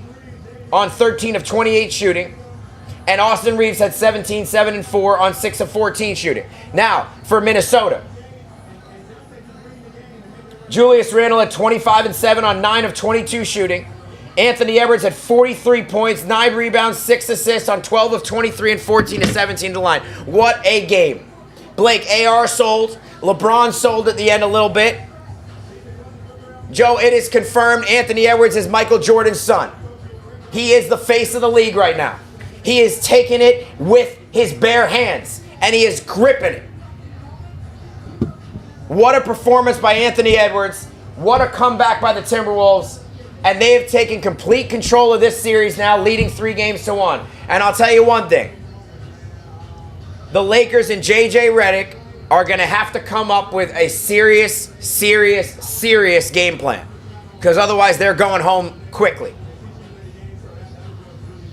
S1: on 13 of 28 shooting. And Austin Reeves had 17, 7 and 4 on 6 of 14 shooting. Now, for Minnesota, Julius Randle had 25 and 7 on 9 of 22 shooting. Anthony Edwards had 43 points, 9 rebounds, 6 assists on 12 of 23 and 14 of 17 to the line. What a game. Blake, AR sold. LeBron sold at the end a little bit. Joe, it is confirmed Anthony Edwards is Michael Jordan's son. He is the face of the league right now. He is taking it with his bare hands, and he is gripping it. What a performance by Anthony Edwards. What a comeback by the Timberwolves. And they have taken complete control of this series now, leading 3-1. And I'll tell you one thing. The Lakers and J.J. Redick are going to have to come up with a serious game plan. Because otherwise they're going home quickly.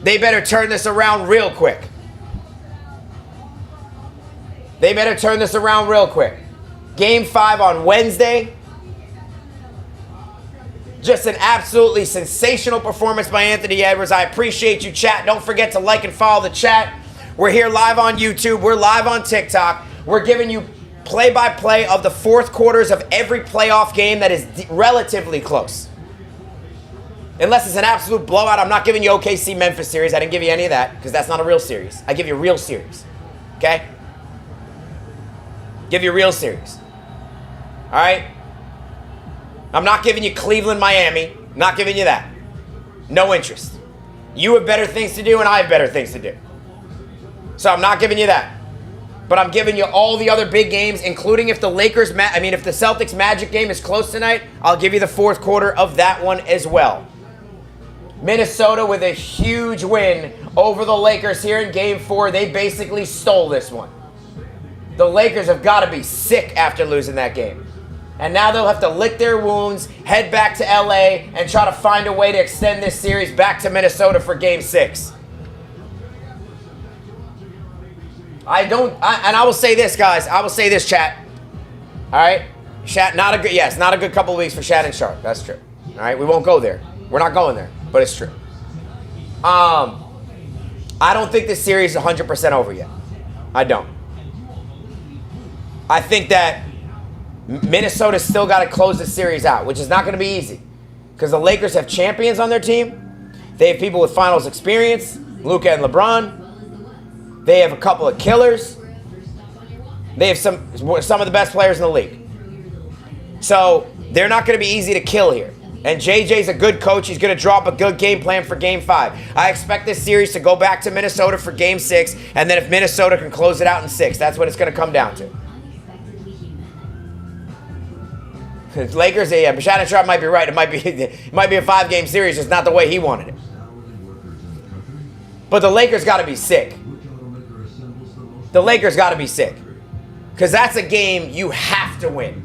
S1: They better turn this around real quick. They better turn this around real quick. Game 5 on Wednesday. Just an absolutely sensational performance by Anthony Edwards. I appreciate you, chat. Don't forget to like and follow the chat. We're here live on YouTube. We're live on TikTok. We're giving you play-by-play of the fourth quarters of every playoff game that is relatively close. Unless it's an absolute blowout. I'm not giving you OKC Memphis series. I didn't give you any of that because that's not a real series. I give you a real series. Okay? Give you a real series. All right? I'm not giving you Cleveland, Miami. Not giving you that. No interest. You have better things to do and I have better things to do. So I'm not giving you that. But I'm giving you all the other big games, including if the if the Celtics Magic game is close tonight, I'll give you the fourth quarter of that one as well. Minnesota with a huge win over the Lakers here in Game 4. They basically stole this one. The Lakers have got to be sick after losing that game. And now they'll have to lick their wounds, head back to LA, and try to find a way to extend this series back to Minnesota for Game 6. I will say this, guys. I will say this, chat. All right? Shat, it's not a good couple of weeks for Shat and Sharp. That's true. All right? We won't go there. We're not going there, but it's true. I don't think this series is 100% over yet. I don't. I think that Minnesota's still got to close the series out, which is not going to be easy because the Lakers have champions on their team. They have people with finals experience, Luka and LeBron. They have a couple of killers. They have some of the best players in the league. So they're not going to be easy to kill here. And JJ's a good coach. He's going to draw up a good game plan for Game 5. I expect this series to go back to Minnesota for Game 6, and then if Minnesota can close it out in 6, that's what it's going to come down to. Lakers, yeah, but Shannon Sharp might be right. It might be a 5-game series. It's not the way he wanted it. But the Lakers got to be sick. The Lakers got to be sick. Because that's a game you have to win.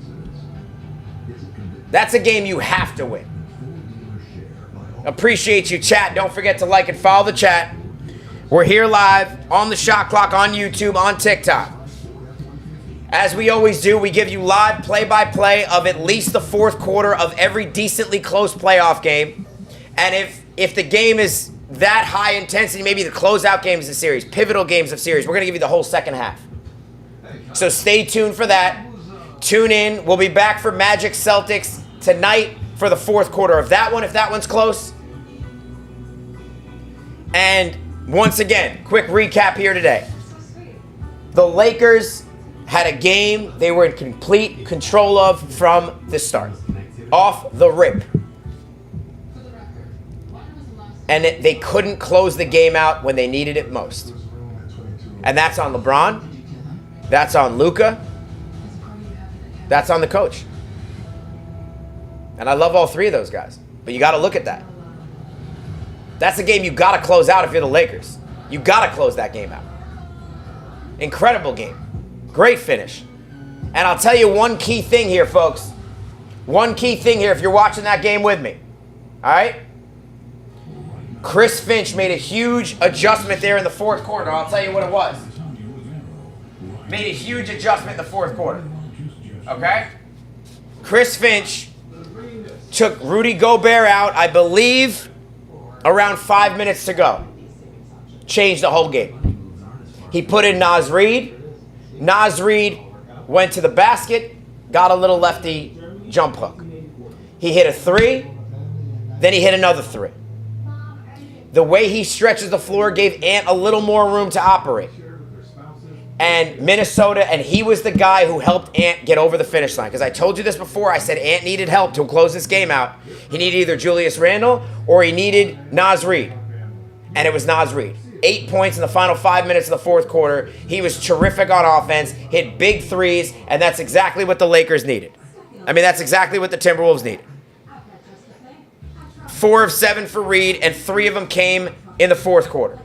S1: That's a game you have to win. Appreciate you, chat. Don't forget to like and follow the chat. We're here live on the Shot Clock, on YouTube, on TikTok. As we always do, we give you live play-by-play of at least the fourth quarter of every decently close playoff game. And if the game is that high intensity, maybe the closeout games of series, pivotal games of series, we're going to give you the whole second half. So stay tuned for that. Tune in. We'll be back for Magic Celtics tonight for the fourth quarter of that one, if that one's close. And once again, quick recap here today. The Lakers had a game they were in complete control of from the start. Off the rip. And they couldn't close the game out when they needed it most. And that's on LeBron. That's on Luka. That's on the coach. And I love all three of those guys. But you got to look at that. That's a game you got to close out if you're the Lakers. You got to close that game out. Incredible game. Great finish. And I'll tell you one key thing here, folks. One key thing here if you're watching that game with me. All right? Chris Finch made a huge adjustment there in the fourth quarter. I'll tell you what it was. Made a huge adjustment in the fourth quarter. Okay? Chris Finch took Rudy Gobert out, I believe, around 5 minutes to go. Changed the whole game. He put in Naz Reid. Naz Reid went to the basket, got a little lefty jump hook. He hit a three, then he hit another three. The way he stretches the floor gave Ant a little more room to operate. And Minnesota, and he was the guy who helped Ant get over the finish line. Because I told you this before, I said Ant needed help to close this game out. He needed either Julius Randle or he needed Naz Reid. And it was Naz Reid. 8 points in the final 5 minutes of the fourth quarter. He was terrific on offense, hit big threes, and that's exactly what the Lakers needed. I mean, that's exactly what the Timberwolves needed. 4 of 7 for Reid, and 3 of them came in the fourth quarter.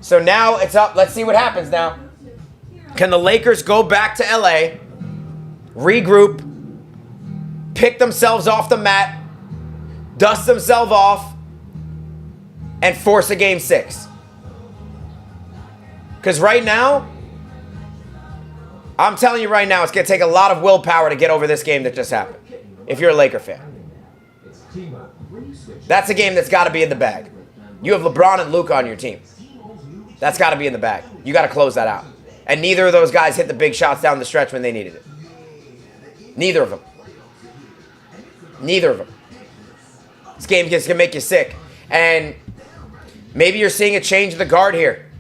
S1: So now it's up. Let's see what happens now. Can the Lakers go back to LA, regroup, pick themselves off the mat, dust themselves off, and force a game 6? Because right now, I'm telling you right now, it's going to take a lot of willpower to get over this game that just happened, if you're a Laker fan. That's a game that's got to be in the bag. You have LeBron and Luka on your team. That's got to be in the bag. You got to close that out. And neither of those guys hit the big shots down the stretch when they needed it. Neither of them. Neither of them. This game is going to make you sick. And maybe you're seeing a change of the guard here.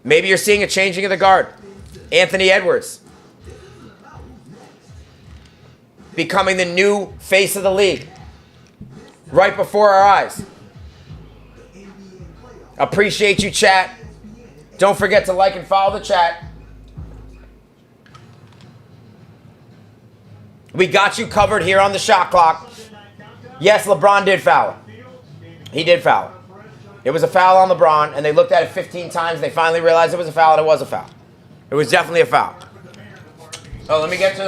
S1: Maybe you're seeing a changing of the guard. Anthony Edwards becoming the new face of the league right before our eyes. Appreciate you, chat. Don't forget to like and follow the chat. We got you covered here on the shot clock. Yes, LeBron did foul him. He did foul him. It was a foul on LeBron, and they looked at it 15 times. They finally realized it was a foul, and it was a foul. It was definitely a foul. Oh, let me get to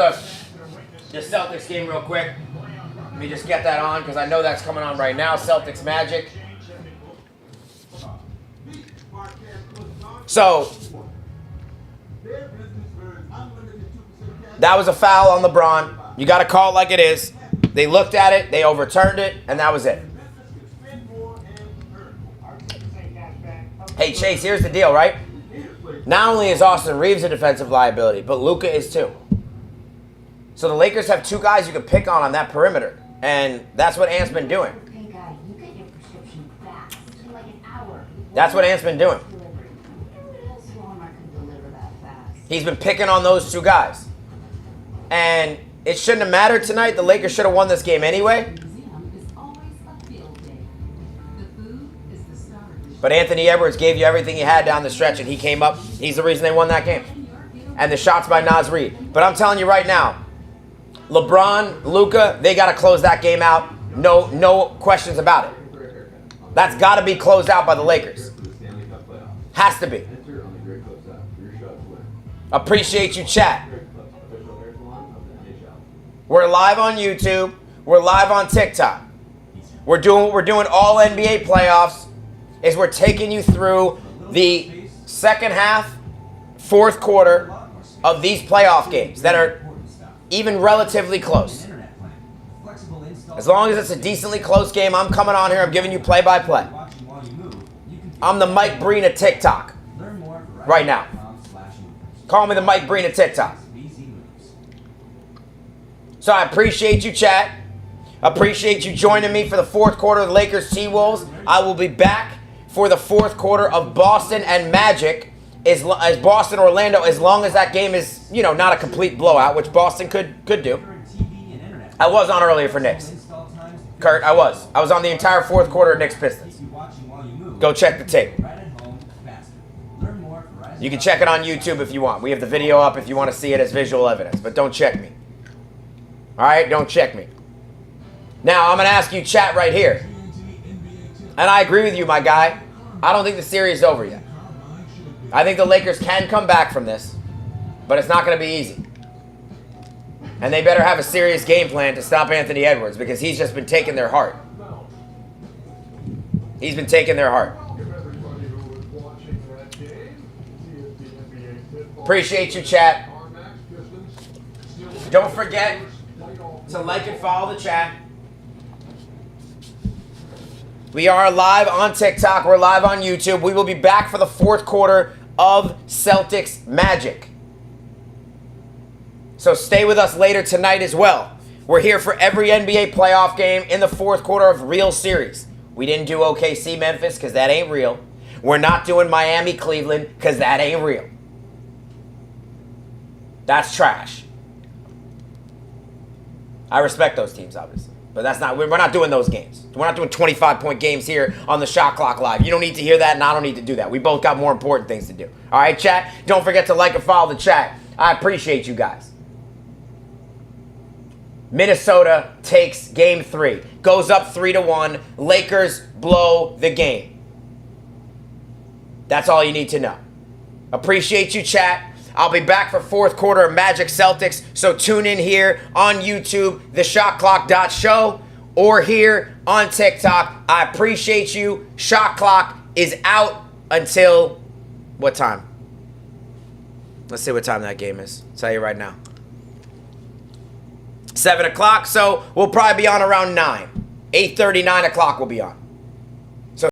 S1: the Celtics game real quick. Let me just get that on because I know that's coming on right now. Celtics Magic. So, that was a foul on LeBron. You got to call it like it is. They looked at it, they overturned it, and that was it. Hey, Chase, here's the deal, right? Not only is Austin Reeves a defensive liability, but Luka is too. So the Lakers have 2 guys you can pick on that perimeter, and that's what Ant's been doing. That's what Ant's been doing. He's been picking on those 2 guys. And it shouldn't have mattered tonight. The Lakers should have won this game anyway. But Anthony Edwards gave you everything he had down the stretch, and he came up. He's the reason they won that game. And the shots by Naz Reid. But I'm telling you right now, LeBron, Luka, they got to close that game out. No questions about it. That's got to be closed out by the Lakers. Has to be. Appreciate you, chat. We're live on YouTube. We're live on TikTok. We're doing what we're doing all NBA playoffs is we're taking you through the second half, fourth quarter of these playoff games that are even relatively close. As long as it's a decently close game, I'm coming on here. I'm giving you play-by-play. I'm the Mike Breen of TikTok right now. Call me the Mike Breen of TikTok. So I appreciate you, chat. Appreciate you joining me for the fourth quarter of the Lakers T-Wolves. I will be back for the fourth quarter of Boston and Magic, as Boston Orlando, as long as that game is, not a complete blowout, which Boston could do. I was on earlier for Knicks. Kurt, I was. I was on the entire fourth quarter of Knicks Pistons. Go check the tape. You can check it on YouTube if you want. We have the video up if you want to see it as visual evidence, but don't check me. All right? Don't check me. Now, I'm going to ask you chat right here. And I agree with you, my guy. I don't think the series is over yet. I think the Lakers can come back from this, but it's not going to be easy. And they better have a serious game plan to stop Anthony Edwards because he's just been taking their heart. He's been taking their heart. Appreciate you, chat. Don't forget to like and follow the chat. We are live on TikTok. We're live on YouTube. We will be back for the fourth quarter of Celtics Magic. So stay with us later tonight as well. We're here for every NBA playoff game in the fourth quarter of real series. We didn't do OKC Memphis because that ain't real. We're not doing Miami Cleveland because that ain't real. That's trash. I respect those teams, obviously. But that's not, we're not doing those games. We're not doing 25-point games here on the Shot Clock Live. You don't need to hear that, and I don't need to do that. We both got more important things to do. All right, chat? Don't forget to like and follow the chat. I appreciate you guys. Minnesota takes game 3. Goes up 3-1. Lakers blow the game. That's all you need to know. Appreciate you, chat. I'll be back for fourth quarter of Magic Celtics, so tune in here on YouTube, theshotclock.show, or here on TikTok. I appreciate you. Shot Clock is out until what time? Let's see what time that game is. I'll tell you right now. 7 o'clock, so we'll probably be on around 9. 8:30, 9 o'clock we'll be on.